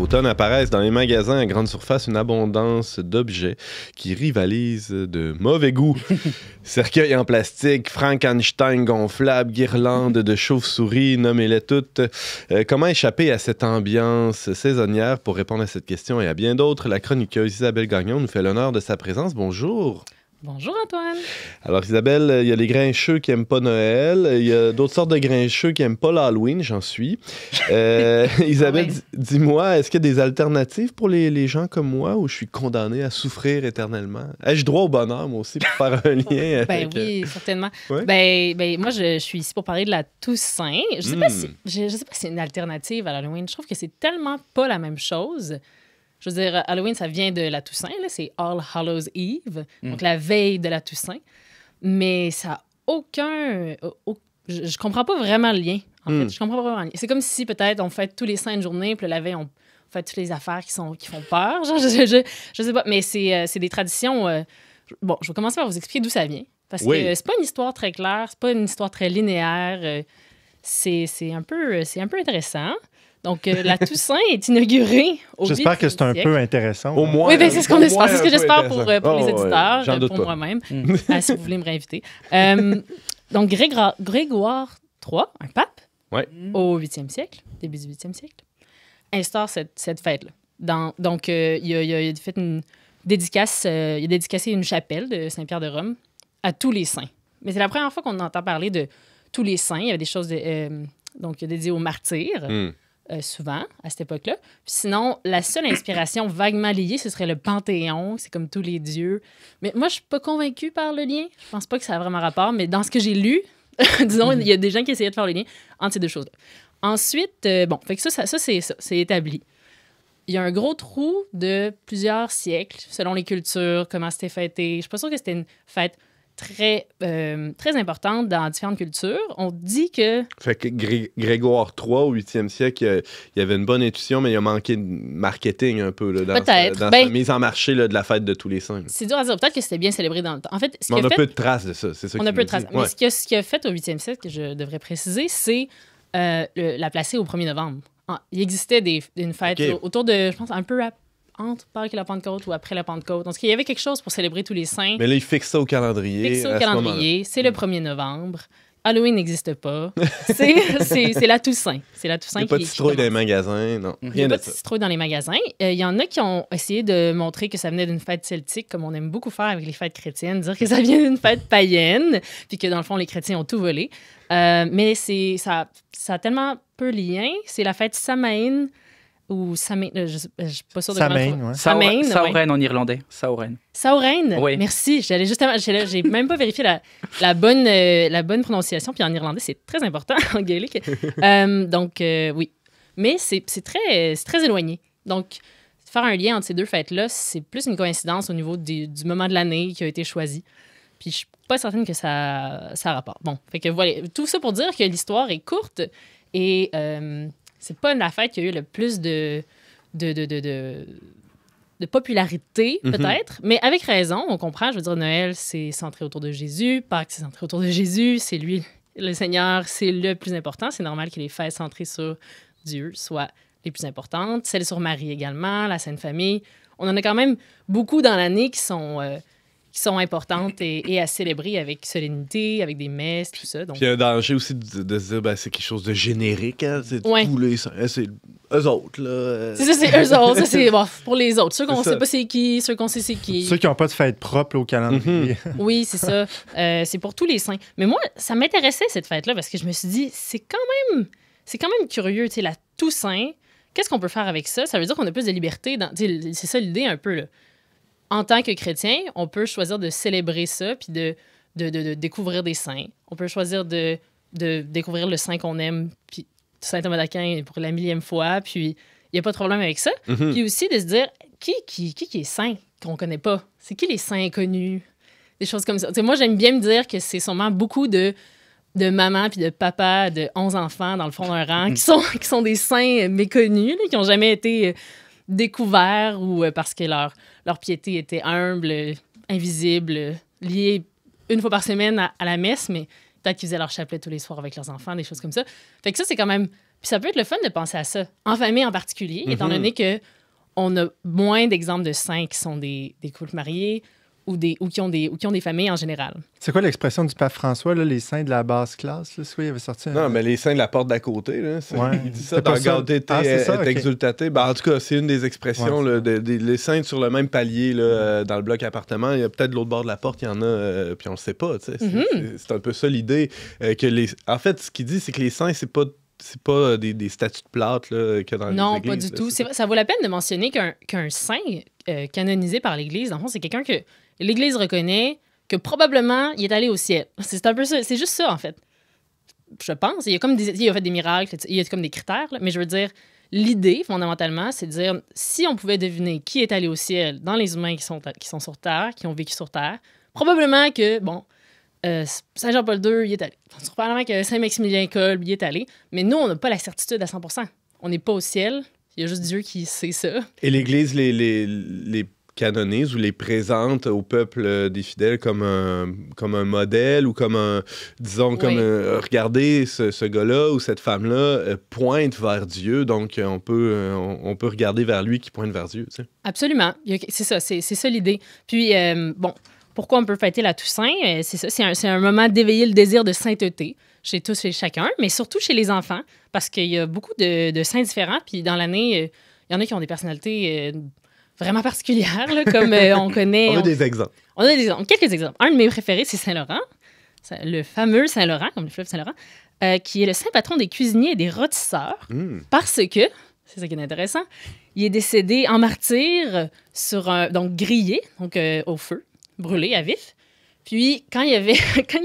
automne apparaissent dans les magasins à grande surface une abondance d'objets qui rivalisent de mauvais goût. Cercueils en plastique, Frankenstein gonflables, guirlandes de chauves-souris, nommez-les toutes. Comment échapper à cette ambiance saisonnière? Pour répondre à cette question et à bien d'autres, la chroniqueuse Isabelle Gagnon nous fait l'honneur de sa présence. Bonjour. Bonjour Antoine. Alors Isabelle, il y a les grincheux qui n'aiment pas Noël, il y a d'autres sortes de grincheux qui n'aiment pas l'Halloween, j'en suis. Isabelle, dis-moi, est-ce qu'il y a des alternatives pour les gens comme moi où je suis condamné à souffrir éternellement? Ai-je droit au bonheur, moi aussi, pour faire un lien avec... Oui, certainement. Ouais? Moi, je suis ici pour parler de la Toussaint. Je sais pas si c'est une alternative à l'Halloween. Je trouve que c'est tellement pas la même chose. Je veux dire, Halloween, ça vient de la Toussaint, là, c'est All Hallows Eve, donc la veille de la Toussaint. Mais ça n'a aucun... Je comprends pas vraiment le lien, en fait. Je comprends pas vraiment le lien. C'est comme si, peut-être, on fête tous les saints une journée, puis la veille, on fait toutes les affaires qui font peur. Genre, je sais pas, mais c'est des traditions... Bon, je vais commencer par vous expliquer d'où ça vient. Parce que c'est pas une histoire très claire, c'est pas une histoire très linéaire. C'est un peu intéressant. Donc, la Toussaint est inaugurée au 8e siècle. J'espère que c'est un peu intéressant. Au moins. Oui, ben, c'est ce qu'on espère. C'est ce que j'espère pour les Oh, éditeurs, j'en doute pour pas. moi-même, si vous voulez me réinviter. Donc, Grégoire III, un pape, au 8e siècle, début du 8e siècle, instaure cette fête-là. Donc, il a fait une dédicace, il a dédicacé une chapelle de Saint-Pierre de Rome à tous les saints. Mais c'est la première fois qu'on entend parler de tous les saints. Il y avait des choses donc dédiées aux martyrs. Souvent, à cette époque-là. Puis sinon, la seule inspiration vaguement liée, ce serait le Panthéon. C'est comme tous les dieux. Mais moi, je suis pas convaincue par le lien. Je pense pas que ça a vraiment rapport, mais dans ce que j'ai lu, disons, il y a des gens qui essayaient de faire le lien entre ces deux choses-là. Ensuite, fait que ça c'est établi. Il y a un gros trou de plusieurs siècles, selon les cultures, comment c'était fêté. Je suis pas sûre que c'était une fête très importante dans différentes cultures. On dit que... Fait que Grégoire III, au 8e siècle, il y avait une bonne intuition, mais il a manqué de marketing un peu là, dans sa mise en marché là, de la fête de tous les saints. C'est dur à dire. Peut-être que c'était bien célébré dans le temps. En fait, on a peu de traces de ça, c'est ça. On a peu de traces. Mais ce qu'il a fait au 8e siècle, que je devrais préciser, c'est la placer au 1er novembre. Il existait une fête autour de, je pense, un peu entre Pâques et la Pentecôte ou après la Pentecôte. Donc, il y avait quelque chose pour célébrer tous les saints. Mais là, il fixe ça au calendrier. C'est le 1er novembre. Halloween n'existe pas. C'est la Toussaint. C'est la Toussaint. Il n'y a pas de citrouille dans les magasins, non. Il n'y a pas de citrouille dans les magasins. Il y en a qui ont essayé de montrer que ça venait d'une fête celtique, comme on aime beaucoup faire avec les fêtes chrétiennes, dire que ça vient d'une fête païenne, puis que dans le fond, les chrétiens ont tout volé. Mais ça a tellement peu de lien. C'est la fête Samhain, ou Samhain, je ne suis pas sûre de comment... Samhain en irlandais. Samhain, oui. Merci. J'ai même pas vérifié la bonne prononciation, puis en irlandais, c'est très important, en gaélique. Oui. Mais c'est très éloigné. Donc, faire un lien entre ces deux fêtes-là, c'est plus une coïncidence au niveau du moment de l'année qui a été choisi. Puis je suis pas certaine que ça a rapport. Bon, fait que voilà, tout ça pour dire que l'histoire est courte et... c'est pas la fête qui a eu le plus de popularité, peut-être, mais avec raison, on comprend. Je veux dire, Noël, c'est centré autour de Jésus. Pâques, c'est centré autour de Jésus. C'est lui, le Seigneur, c'est le plus important. C'est normal que les fêtes centrées sur Dieu soient les plus importantes. Celles sur Marie également, la Sainte Famille. On en a quand même beaucoup dans l'année qui sont importantes et à célébrer avec solennité, avec des messes, tout ça. Donc... Puis il y a un danger aussi de se dire c'est quelque chose de générique. Hein? C'est tous les saints. C'est eux autres. Là. C'est ça, c'est eux autres. Ça, c'est pour les autres. Ceux qu'on ne sait pas c'est qui, ceux qu'on sait c'est qui. Ceux qui n'ont pas de fête propre au calendrier. Oui, c'est ça. C'est pour tous les saints. Mais moi, ça m'intéressait cette fête-là parce que je me suis dit, c'est quand même curieux. Tu sais, la Toussaint, qu'est-ce qu'on peut faire avec ça? Ça veut dire qu'on a plus de liberté. C'est ça l'idée un peu, là. En tant que chrétien, on peut choisir de célébrer ça puis de découvrir des saints. On peut choisir de découvrir le saint qu'on aime, puis Saint Thomas d'Aquin pour la 1000e fois, puis il n'y a pas de problème avec ça. Puis aussi de se dire, qui est saint qu'on connaît pas? C'est qui les saints inconnus? Des choses comme ça. T'sais, moi, j'aime bien me dire que c'est sûrement beaucoup de mamans puis de papas de 11 enfants dans le fond d'un rang qui sont des saints méconnus, là, qui n'ont jamais été... découverts ou parce que leur piété était humble, invisible, liée une fois par semaine à la messe, mais peut-être qu'ils faisaient leur chapelet tous les soirs avec leurs enfants, des choses comme ça. Fait que ça, c'est quand même... Puis ça peut être le fun de penser à ça, en famille en particulier, étant donné qu'on a moins d'exemples de saints qui sont des couples mariés ou qui ont des familles en général. C'est quoi l'expression du pape François, là, les saints de la basse classe? Là, il avait sorti Non, mais les saints de la porte d'à côté, là, il dit ça dans Gaudete et Exultate. Ben, en tout cas, c'est une des expressions, là, les saints sur le même palier là, dans le bloc appartement. Il y a peut-être de l'autre bord de la porte, il y en a, puis on le sait pas. C'est un peu ça l'idée. En fait, ce qu'il dit, c'est que les saints, c'est pas des statues de plâtre là, que dans les églises. Non, pas du tout. Ça vaut la peine de mentionner qu'un saint canonisé par l'Église, dans le fond, c'est quelqu'un que l'Église reconnaît que probablement il est allé au ciel. C'est un peu ça. C'est juste ça, en fait. Je pense. Il a fait des miracles, il y a comme des critères, là, mais je veux dire, l'idée, fondamentalement, c'est de dire si on pouvait deviner qui est allé au ciel dans les humains qui sont sur Terre, qui ont vécu sur Terre, probablement que, Saint Jean-Paul II, il est allé. Probablement que Saint-Maximilien Kolb, il est allé. Mais nous, on n'a pas la certitude à 100%. On n'est pas au ciel. Il y a juste Dieu qui sait ça. Et l'Église les canonise ou les présente au peuple des fidèles comme un modèle ou comme regardez ce gars-là ou cette femme-là pointe vers Dieu, donc on peut regarder vers lui qui pointe vers Dieu. Tu sais. Absolument. C'est ça l'idée. Puis, pourquoi on peut fêter la Toussaint? C'est ça, c'est un moment d'éveiller le désir de sainteté chez tous et chacun, mais surtout chez les enfants, parce qu'il y a beaucoup de saints différents, puis dans l'année, il y en a qui ont des personnalités vraiment particulières, là, comme on connaît... On a des exemples. On a quelques exemples. Un de mes préférés, c'est Saint-Laurent, le fameux Saint-Laurent, comme le fleuve Saint-Laurent, qui est le saint patron des cuisiniers et des rôtisseurs, parce que, c'est ça qui est intéressant, il est décédé en martyr, donc grillé, donc au feu, brûlé à vif. Puis, quand il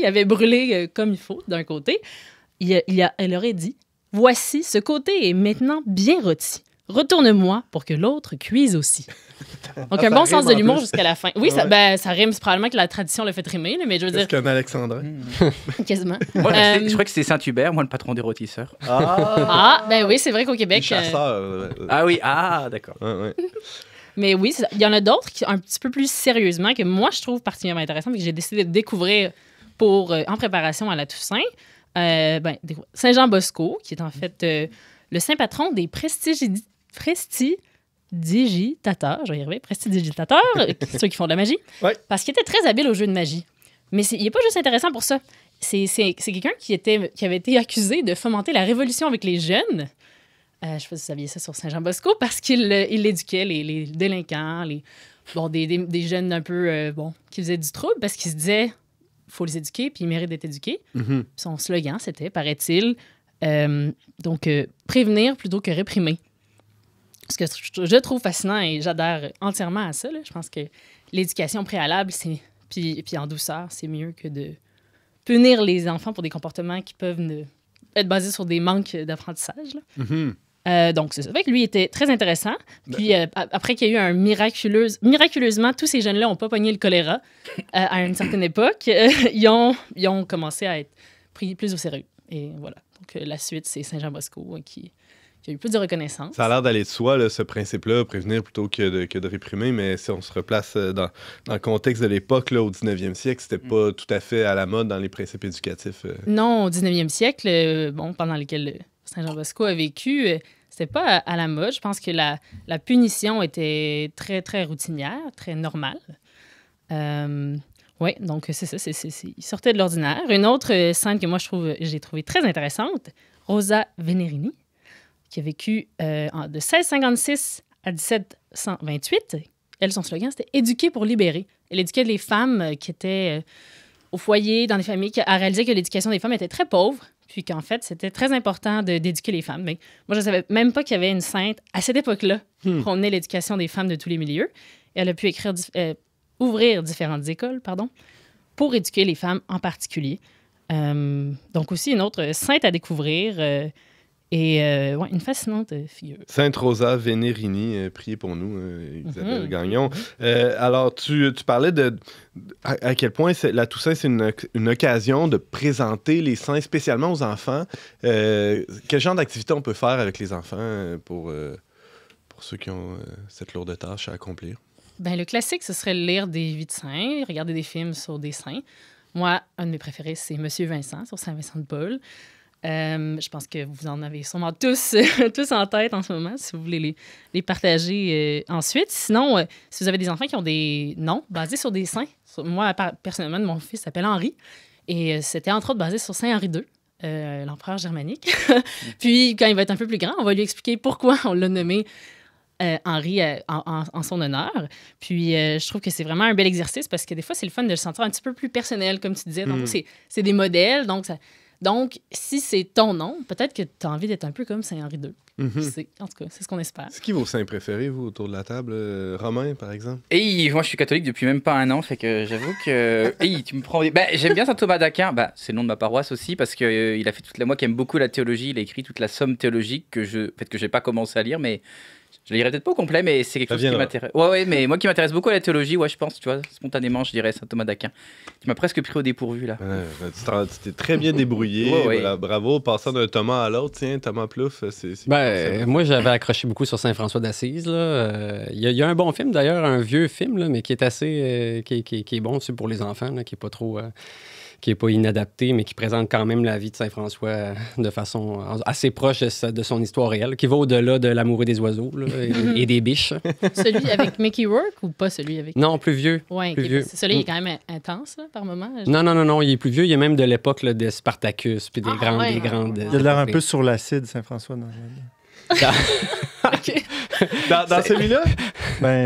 avait brûlé comme il faut, d'un côté, elle aurait dit « Voici, ce côté est maintenant bien rôti. Retourne-moi pour que l'autre cuise aussi. » Donc, un bon sens de l'humour jusqu'à la fin. Oui, ça rime. C'est probablement que la tradition l'a fait rimer, là, mais je veux dire... Est-ce qu'un alexandrin? Quasiment. Moi, je crois que c'est Saint-Hubert, moi, le patron des rôtisseurs. Ben oui, c'est vrai qu'au Québec... Chasseurs. Ah oui, d'accord. Ouais. Mais oui, il y en a d'autres qui, un petit peu plus sérieusement, que moi, je trouve particulièrement intéressant et que j'ai décidé de découvrir en préparation à la Toussaint. Saint Jean Bosco, qui est en fait le saint patron des prestidigitateurs, je vais y arriver, prestidigitateurs, ceux qui font de la magie, parce qu'il était très habile au jeu de magie. Mais il n'est pas juste intéressant pour ça. C'est quelqu'un qui avait été accusé de fomenter la révolution avec les jeunes. Je ne sais pas si vous saviez ça sur Saint Jean Bosco, parce qu'il éduquait les délinquants, des jeunes un peu qui faisaient du trouble, parce qu'il se disait il faut les éduquer, puis ils méritent d'être éduqués. Mm-hmm. Son slogan, c'était, paraît-il, prévenir plutôt que réprimer. Ce que je trouve fascinant et j'adhère entièrement à ça. Là. Je pense que l'éducation préalable, puis en douceur, c'est mieux que de punir les enfants pour des comportements qui peuvent être basés sur des manques d'apprentissage. Là. Mm-hmm. Donc, c'est vrai que lui était très intéressant. Puis, après qu'il y a eu miraculeusement, tous ces jeunes-là n'ont pas pogné le choléra à une certaine époque. Ils ont commencé à être pris plus au sérieux. Et voilà. Donc, la suite, c'est Saint Jean Bosco qui a eu plus de reconnaissance. Ça a l'air d'aller de soi, là, ce principe-là, prévenir plutôt que de réprimer, mais si on se replace dans le contexte de l'époque, là, au 19e siècle, c'était pas tout à fait à la mode dans les principes éducatifs. Non, au 19e siècle, pendant lequel Saint Jean Bosco a vécu, c'était pas à la mode. Je pense que la punition était très, très routinière, très normale. Oui, donc c'est ça, il sortait de l'ordinaire. Une autre sainte que moi, j'ai trouvé très intéressante, Rosa Venerini, qui a vécu de 1656 à 1728. Elle, son slogan, c'était « Éduquer pour libérer ». Elle éduquait les femmes qui étaient au foyer, dans des familles, qui a réalisé que l'éducation des femmes était très pauvre, puis qu'en fait, c'était très important d'éduquer les femmes. Mais moi, je ne savais même pas qu'il y avait une sainte à cette époque-là qui prônait l'éducation des femmes de tous les milieux. Et elle a pu ouvrir différentes écoles, pour éduquer les femmes en particulier. Donc aussi, une autre sainte à découvrir... une fascinante figure. Sainte Rosa Venerini, priez pour nous, Isabelle Gagnon. Alors, tu parlais à quel point la Toussaint, c'est une occasion de présenter les saints spécialement aux enfants. Quel genre d'activité on peut faire avec les enfants pour ceux qui ont cette lourde tâche à accomplir? Ben, le classique, ce serait lire des vies de saints, regarder des films sur des saints. Moi, un de mes préférés, c'est Monsieur Vincent, sur Saint Vincent de Paul. Je pense que vous en avez sûrement tous, tous en tête en ce moment, si vous voulez les partager ensuite. Sinon, si vous avez des enfants qui ont des noms basés sur des saints, moi, personnellement, mon fils s'appelle Henri, et c'était entre autres basé sur Saint Henri II, l'empereur germanique. Puis, quand il va être un peu plus grand, on va lui expliquer pourquoi on l'a nommé Henri en son honneur. Puis, je trouve que c'est vraiment un bel exercice parce que des fois, c'est le fun de le sentir un petit peu plus personnel, comme tu disais. Donc, c'est des modèles, donc, si c'est ton nom, peut-être que tu as envie d'être un peu comme Saint Henri II. En tout cas, c'est ce qu'on espère. C'est qui vos saints préférés, vous, autour de la table? Romain, par exemple? Moi, je suis catholique depuis même pas un an, fait que j'avoue que... tu me prends... j'aime bien saint Thomas d'Aquin. C'est le nom de ma paroisse aussi, parce qu'il a fait toute la... Moi qui aime beaucoup la théologie, il a écrit toute la somme théologique que j'ai pas commencé à lire, mais... Je le lirai peut-être pas au complet, mais c'est quelque chose qui m'intéresse. Ouais, mais moi qui m'intéresse beaucoup à la théologie, je pense, tu vois, spontanément, je dirais saint Thomas d'Aquin. Tu m'as presque pris au dépourvu, là. Tu t'es très bien débrouillé. Voilà, bravo. Passant d'un Thomas à l'autre, tiens, Thomas Plouffe, moi, j'avais accroché beaucoup sur Saint François d'Assise. Il y a un bon film, d'ailleurs, un vieux film, là, mais qui est assez... qui est bon aussi pour les enfants, là, qui est pas trop... qui n'est pas inadapté, mais qui présente quand même la vie de Saint-François de façon assez proche de son histoire réelle, qui va au-delà de l'amoureux des oiseaux là, et des biches. Celui avec Mickey Rourke ou pas celui avec... Non, plus vieux. Oui, celui-là, il est quand même intense là, par moment. Non, il est plus vieux. Il est même de l'époque là, de Spartacus, puis des grandes... Il a l'air un peu sur l'acide, Saint-François. Dans celui-là?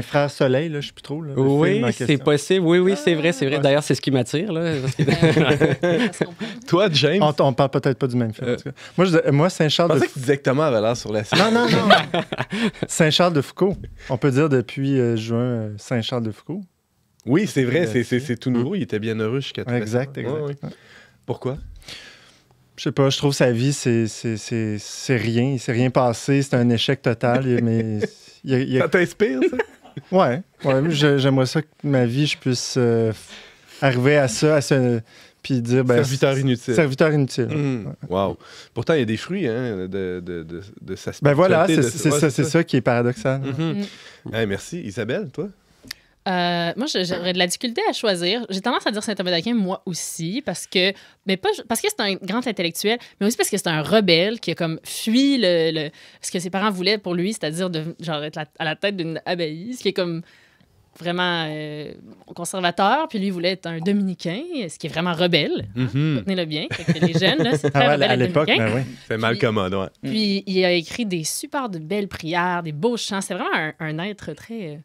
Frère Soleil, là, je sais plus trop. Là, oui, c'est possible. Oui, c'est vrai. Ouais. D'ailleurs, c'est ce qui m'attire. Là, Toi, James? On parle peut-être pas du même film. En tout cas. Moi, Saint-Charles de Foucault. Je pensais que tu disais que Thomas avait l'air sur la scène. Non. Saint-Charles de Foucault. On peut dire depuis juin Saint-Charles de Foucault. Oui, c'est vrai. C'est tout nouveau. Il était bien heureux jusqu'à tout Exact. Ouais. Pourquoi? Je sais pas, je trouve que sa vie, c'est rien. Il s'est rien passé. C'est un échec total. Mais ça t'inspire, ça? Ouais. J'aimerais ça que ma vie, je puisse arriver à ça, puis dire... serviteur inutile. Serviteur inutile. Wow. Pourtant, il y a des fruits de sa spiritualité. Voilà, c'est ça qui est paradoxal. Hey, merci. Isabelle, toi? Moi, j'aurais de la difficulté à choisir. J'ai tendance à dire Saint Thomas d'Aquin, moi aussi, parce que c'est un grand intellectuel, mais aussi parce que c'est un rebelle qui a comme fui ce que ses parents voulaient pour lui, c'est-à-dire être à la tête d'une abbaye, ce qui est comme vraiment conservateur, puis lui voulait être un dominicain, ce qui est vraiment rebelle. Retenez-le bien. Les jeunes, là, c'est très rebelle à l'époque, c'est mal commode, ouais. Puis il a écrit des super de belles prières, des beaux chants. C'est vraiment un être très...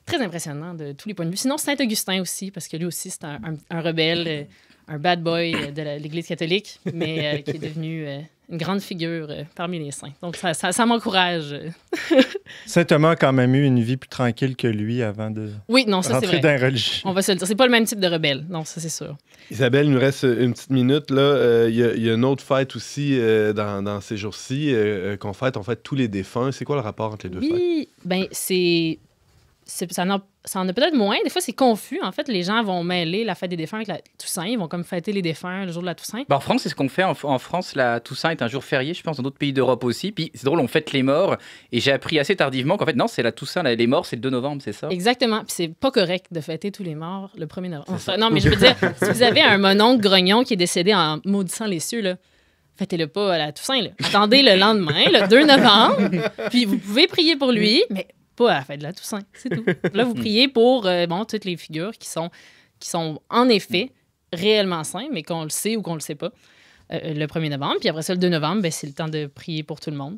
très impressionnant de tous les points de vue. Sinon, Saint-Augustin aussi, parce que lui aussi, c'est un rebelle, un bad boy de l'Église catholique, mais qui est devenu une grande figure parmi les saints. Donc, ça m'encourage. Saint Thomas a quand même eu une vie plus tranquille que lui avant de rentrer dans la religion. On va se le dire. C'est pas le même type de rebelle. Non, ça, c'est sûr. Isabelle, il nous reste une petite minute. Il y a une autre fête aussi dans ces jours-ci qu'on fête. On fête tous les défunts. C'est quoi le rapport entre les deux fêtes? Oui, bien, ça en a peut-être moins. Des fois, c'est confus. En fait, les gens vont mêler la fête des défunts avec la Toussaint. Ils vont comme fêter les défunts le jour de la Toussaint. En France, c'est ce qu'on fait. En France, la Toussaint est un jour férié, je pense, dans d'autres pays d'Europe aussi. Puis c'est drôle, on fête les morts. Et j'ai appris assez tardivement qu'en fait, non, c'est la Toussaint. Les morts, c'est le 2 novembre, c'est ça? Exactement. Puis c'est pas correct de fêter tous les morts le 1er novembre. Non, mais je veux dire, si vous avez un mononcle grognon qui est décédé en maudissant les cieux, là, fêtez-le pas à la Toussaint. Là. Attendez le lendemain, le 2 novembre. Puis vous pouvez prier pour lui, mais pas à la fête de la Toussaint, c'est tout. Là, vous priez pour toutes les figures qui sont en effet réellement saints, mais qu'on le sait ou qu'on le sait pas, le 1er novembre. Puis après ça, le 2 novembre, c'est le temps de prier pour tout le monde.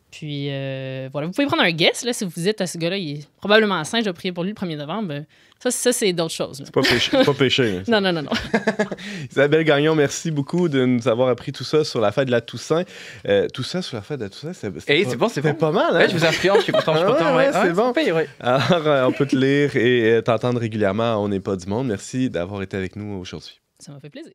Puis voilà, vous pouvez prendre un guess, là, si vous dites à ce gars-là, il est probablement saint, je vais prier pour lui le 1er novembre. Ça c'est d'autres choses. Là. C'est pas péché. Non. Isabelle Gagnon, merci beaucoup de nous avoir appris tout ça sur la fête de la Toussaint. Tout ça sur la fête de la Toussaint, c'est pas mal. Hein? Ouais, je vous influence, je suis content. C'est bon. Alors, on peut te lire et t'entendre régulièrement. On n'est pas du monde. Merci d'avoir été avec nous aujourd'hui. Ça m'a fait plaisir.